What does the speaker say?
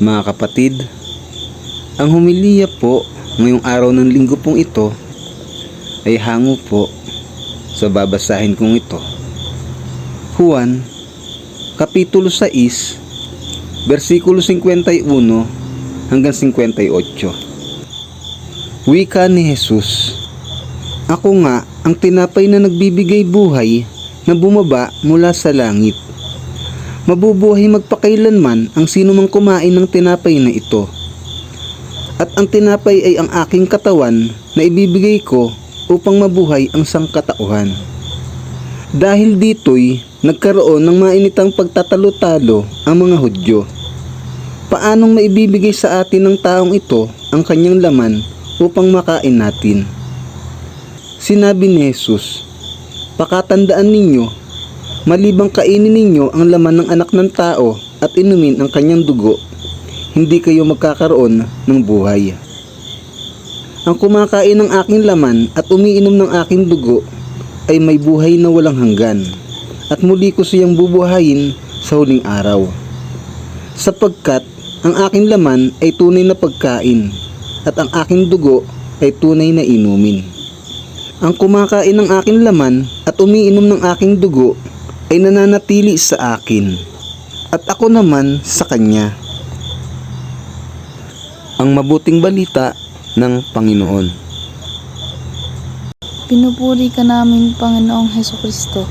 Mga kapatid, ang homilya po ngayong araw ng linggo pong ito ay hango po sa babasahin kong ito. Juan, Kapitulo 6, versikulo 51 hanggang 58. Wika ni Jesus, "Ako nga ang tinapay na nagbibigay buhay na bumaba mula sa langit. Mabubuhay magpakailanman ang sino mang kumain ng tinapay na ito. At ang tinapay ay ang aking katawan na ibibigay ko upang mabuhay ang sangkatauhan." Dahil dito'y nagkaroon ng mainitang pagtatalo-talo ang mga Hudyo. Paanong maibibigay sa atin ng taong ito ang kanyang laman upang makain natin? Sinabi ni Jesus, "Pakatandaan ninyo, malibang kainin ninyo ang laman ng anak ng tao at inumin ang kanyang dugo, hindi kayo magkakaroon ng buhay. Ang kumakain ng aking laman at umiinom ng aking dugo ay may buhay na walang hanggan, at muli ko siyang bubuhayin sa huling araw. Sapagkat ang aking laman ay tunay na pagkain, at ang aking dugo ay tunay na inumin. Ang kumakain ng aking laman at umiinom ng aking dugo ay nananatili sa akin, at ako naman sa kanya." Ang mabuting balita ng Panginoon. Pinupuri ka namin, Panginoong Hesukristo.